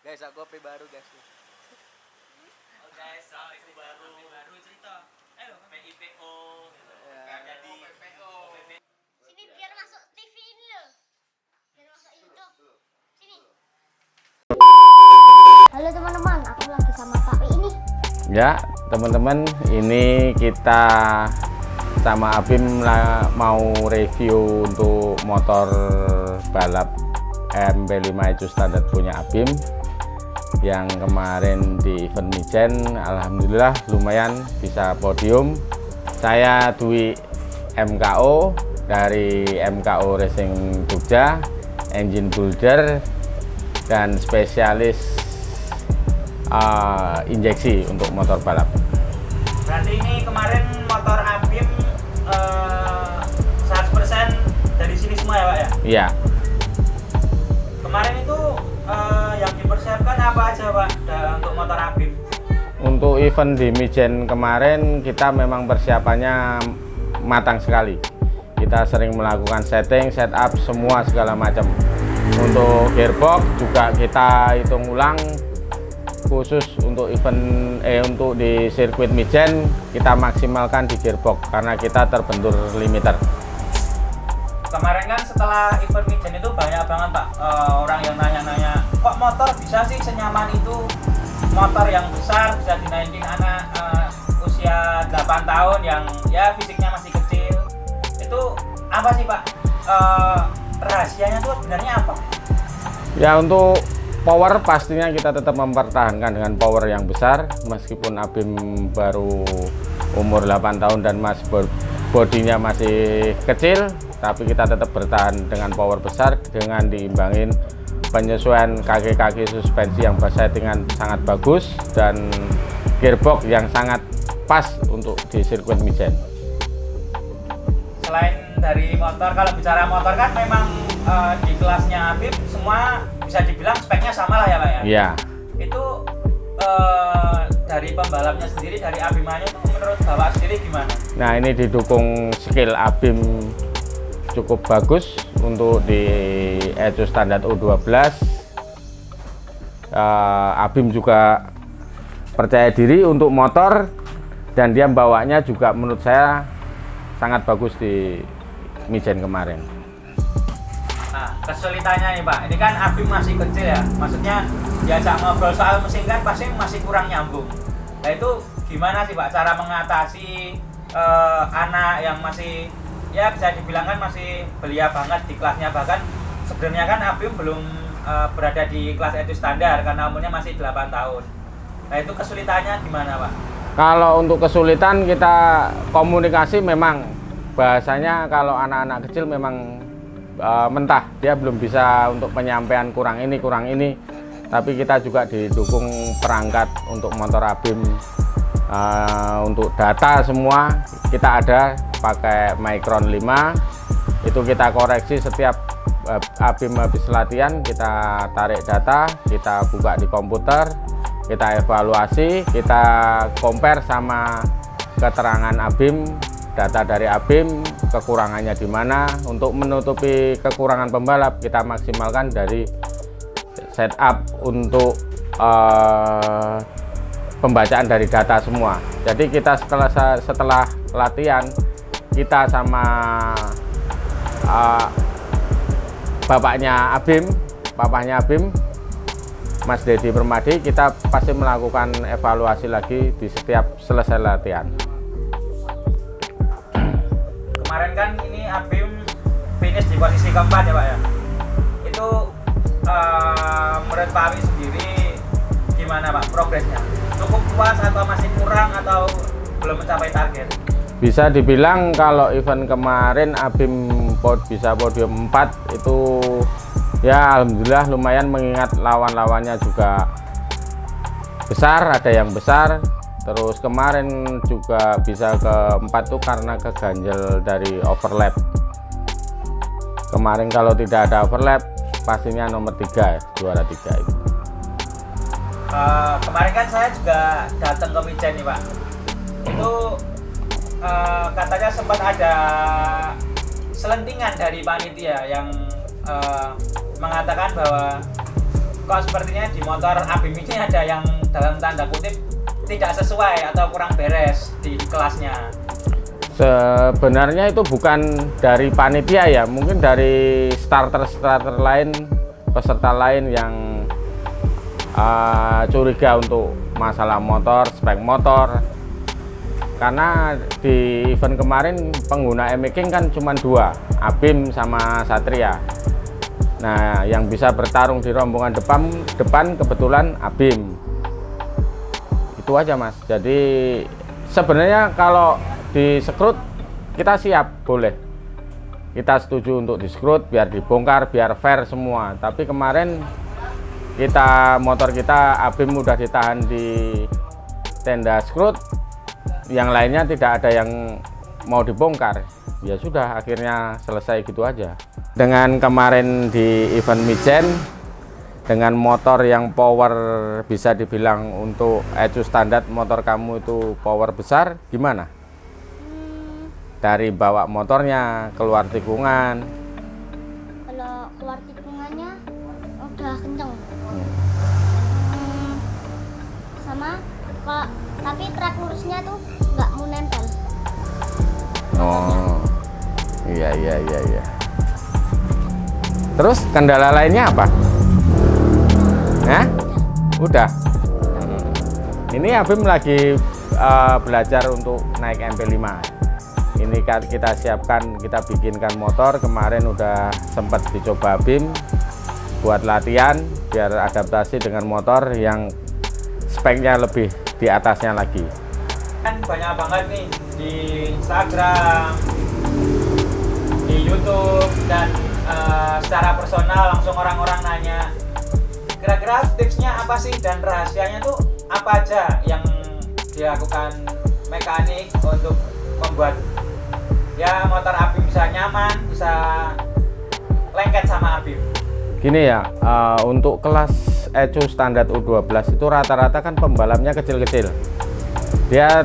Guys, aku HP baru guys. Oh guys, HP baru cerita. Ayo, PIPO. Enggak jadi PPO. Sini biar masuk TV ini loh. Biar masuk YouTube. Sini. Halo teman-teman, aku lagi sama Pak ini. Ya, teman-teman, ini kita sama Abim mau review untuk motor balap MP5 itu standar punya Abim yang kemarin di event Mijen. Alhamdulillah lumayan bisa podium. Saya Dwi MKO dari MKO Racing Jogja, engine builder dan spesialis injeksi untuk motor balap. Berarti ini kemarin motor Abim 100% dari sini semua ya Pak ya? Iya. Kemarin itu yang dipersiapkan apa aja Pak untuk motor Abim? Untuk event di Mijen kemarin kita memang persiapannya matang sekali. Kita sering melakukan setting, setup semua segala macam. Untuk gearbox juga kita hitung ulang khusus untuk event untuk di sirkuit Mijen kita maksimalkan di gearbox karena kita terbentur limiter. Kemarin kan setelah event Mijen itu banyak banget Pak orang yang nanya-nanya, kok motor bisa sih senyaman itu, motor yang besar bisa dinaikin anak usia 8 tahun yang ya fisiknya masih kecil. Itu apa sih Pak rahasianya tuh sebenarnya apa? Ya, untuk power pastinya kita tetap mempertahankan dengan power yang besar meskipun Abim baru umur 8 tahun dan bodinya masih kecil, tapi kita tetap bertahan dengan power besar dengan diimbangin penyesuaian kaki-kaki suspensi yang settingan sangat bagus dan gearbox yang sangat pas untuk di sirkuit Mijen. Selain dari motor, kalau bicara motor kan memang di kelasnya Abim semua bisa dibilang speknya sama lah ya Pak ya? Iya. Itu dari pembalapnya sendiri, dari Abimanyu itu menurut Bapak sendiri gimana? Nah, ini didukung skill Abim cukup bagus untuk di Echo standar U12. Abim juga percaya diri untuk motor dan dia bawanya juga menurut saya sangat bagus di Mijen kemarin. Nah, kesulitannya nih Pak, ini kan Abim masih kecil ya, maksudnya diajak ngobrol soal mesin kan pasti masih kurang nyambung. Nah itu gimana sih Pak cara mengatasi anak yang masih ya bisa dibilang kan masih belia banget di kelasnya, bahkan sebenarnya kan Abim belum berada di kelas edu standar karena umurnya masih 8 tahun. Nah itu kesulitannya gimana Pak? Kalau untuk kesulitan kita komunikasi memang bahasanya kalau anak-anak kecil memang mentah, dia belum bisa untuk penyampaian kurang ini, tapi kita juga didukung perangkat untuk motor Abim untuk data semua kita ada pakai Micron 5, itu kita koreksi setiap Abim habis latihan, kita tarik data, kita buka di komputer, kita evaluasi, kita compare sama keterangan Abim, data dari Abim, kekurangannya di mana. Untuk menutupi kekurangan pembalap kita maksimalkan dari setup untuk pembacaan dari data semua. Jadi kita setelah latihan kita sama papahnya Abim, Mas Dedi Permadi, kita pasti melakukan evaluasi lagi di setiap selesai latihan. Kemarin kan ini Abim finish di posisi keempat ya Pak ya. Itu menurut Pak Abi sendiri gimana Pak progresnya? Cukup puas atau masih kurang atau belum mencapai target? Bisa dibilang kalau event kemarin Abim bisa podium 4 itu ya alhamdulillah lumayan, mengingat lawan-lawannya juga besar, ada yang besar. Terus kemarin juga bisa keempat tuh karena keganjel dari overlap. Kemarin kalau tidak ada overlap pastinya nomor 3 juara 3 itu. Kemarin kan saya juga datang ke Mijen nih Pak. Itu katanya sempat ada selentingan dari panitia yang mengatakan bahwa kok sepertinya di motor Abim ini ada yang dalam tanda kutip tidak sesuai atau kurang beres di kelasnya. Sebenarnya itu bukan dari panitia ya, mungkin dari starter lain, peserta lain yang curiga untuk masalah motor, spek motor. Karena di event kemarin pengguna e-making kan cuma 2, Abim sama Satria. Nah, yang bisa bertarung di rombongan depan kebetulan Abim. Itu aja Mas. Jadi sebenarnya kalau disekrut kita siap, boleh. Kita setuju untuk disekrut biar dibongkar, biar fair semua. Tapi kemarin motor kita Abim udah ditahan di tenda skrut, yang lainnya tidak ada yang mau dibongkar. Ya sudah, akhirnya selesai gitu aja. Dengan kemarin di event Mijen dengan motor yang power bisa dibilang untuk ECU standar motor kamu itu power besar, gimana? Dari bawa motornya keluar tikungan. Kalau keluar tikungannya udah kenceng. Sama kok, tapi trek lurusnya tuh nggak mau nempel. Oh, iya. Terus kendala lainnya apa? Hah? Udah. Ini Abim lagi belajar untuk naik MP5. Ini kita siapkan, kita bikinkan motor. Kemarin udah sempat dicoba Abim buat latihan biar adaptasi dengan motor yang speknya lebih di atasnya lagi. Kan banyak banget nih di Instagram, di YouTube, dan secara personal langsung orang-orang nanya kira-kira tipsnya apa sih dan rahasianya tuh apa aja yang dilakukan mekanik untuk membuat ya motor Abim bisa nyaman, bisa lengket sama Abim. Gini ya, untuk kelas ECU standar U12 itu rata-rata kan pembalapnya kecil-kecil. Dia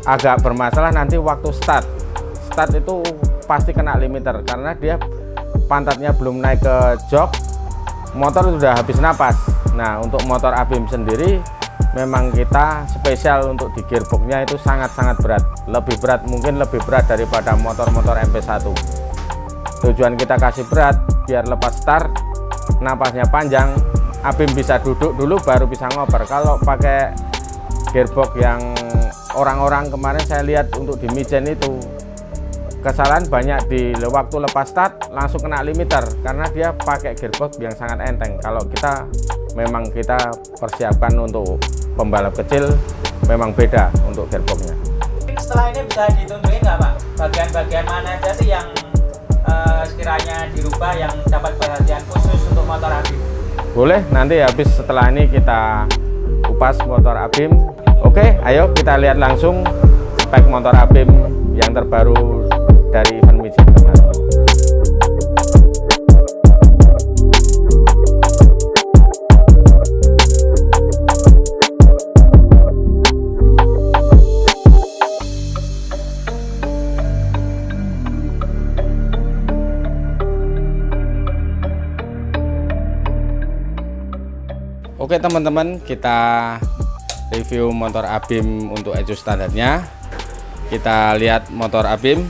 agak bermasalah nanti waktu start. Start itu pasti kena limiter karena dia pantatnya belum naik ke jok, motor sudah habis napas. Nah, untuk motor Abim sendiri memang kita spesial untuk di gearboxnya itu sangat-sangat berat. Mungkin lebih berat daripada motor-motor MP1. Tujuan kita kasih berat biar lepas start napasnya panjang, Abim bisa duduk dulu baru bisa ngoper. Kalau pakai gearbox yang orang-orang kemarin saya lihat untuk di Mijen itu kesalahan banyak di waktu lepas start langsung kena limiter karena dia pakai gearbox yang sangat enteng. Kalau kita memang kita persiapkan untuk pembalap kecil memang beda untuk gearboxnya. Setelah ini bisa ditunjukin nggak Pak? Bagian-bagian mana aja sih yang sekiranya dirubah yang dapat perhatian khusus untuk motor Abim? Boleh, nanti habis setelah ini kita kupas motor Abim. Oke, ayo kita lihat langsung spek motor Abim yang terbaru dari event Mijen kemarin. Oke teman-teman, kita review motor Abim untuk ECU standarnya. Kita lihat motor Abim.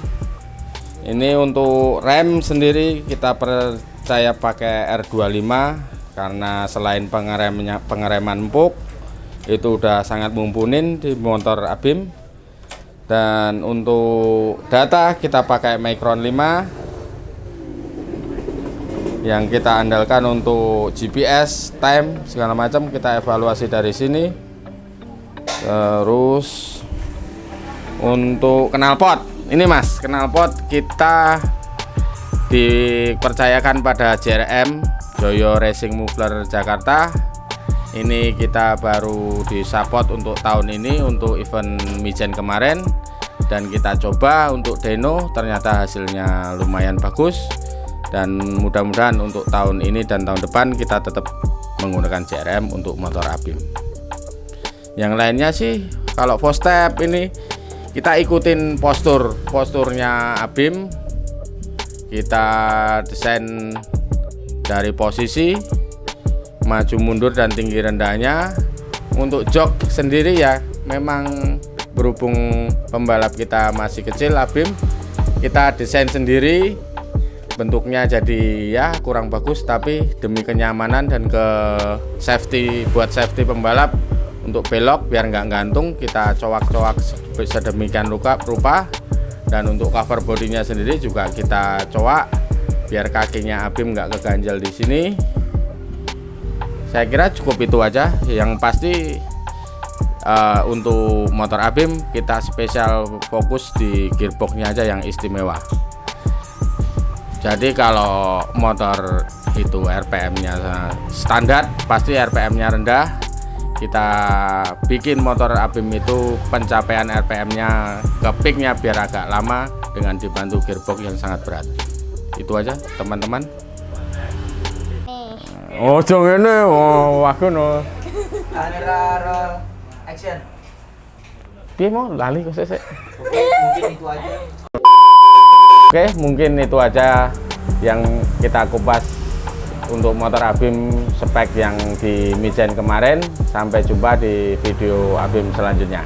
Ini untuk rem sendiri kita percaya pakai R25 karena selain pengereman empuk itu udah sangat mumpunin di motor Abim. Dan untuk data kita pakai Micron 5 yang kita andalkan untuk GPS, time, segala macam kita evaluasi dari sini. Terus untuk knalpot, ini Mas, knalpot kita dipercayakan pada JRM Joyo Racing Muffler Jakarta. Ini kita baru disupport untuk tahun ini untuk event Mijen kemarin dan kita coba untuk dyno, ternyata hasilnya lumayan bagus. Dan mudah-mudahan untuk tahun ini dan tahun depan kita tetap menggunakan JRM untuk motor Abim. Yang lainnya sih kalau post step ini kita ikutin posturnya Abim. Kita desain dari posisi, maju mundur dan tinggi rendahnya. Untuk jok sendiri ya memang berhubung pembalap kita masih kecil, Abim, kita desain sendiri. Bentuknya jadi ya kurang bagus, tapi demi kenyamanan dan buat safety pembalap, untuk belok biar nggak gantung kita cowak-cowak sedemikian rupa. Dan untuk cover bodinya sendiri juga kita cowak biar kakinya Abim nggak keganjal di sini. Saya kira cukup itu aja. Yang pasti untuk motor Abim kita spesial fokus di gearboxnya aja yang istimewa. Jadi kalau motor itu RPM-nya standar, pasti RPM-nya rendah. Kita bikin motor Abim itu pencapaian RPM-nya ke peak-nya biar agak lama dengan dibantu gearbox yang sangat berat. Itu aja teman-teman. Oh, jangan ini, aku no. Kamera roll action. Piye mau lali kok sik. Oke, mungkin itu aja. Oke, mungkin itu aja yang kita kupas untuk motor Abim spek yang di Mijen kemarin. Sampai jumpa di video Abim selanjutnya.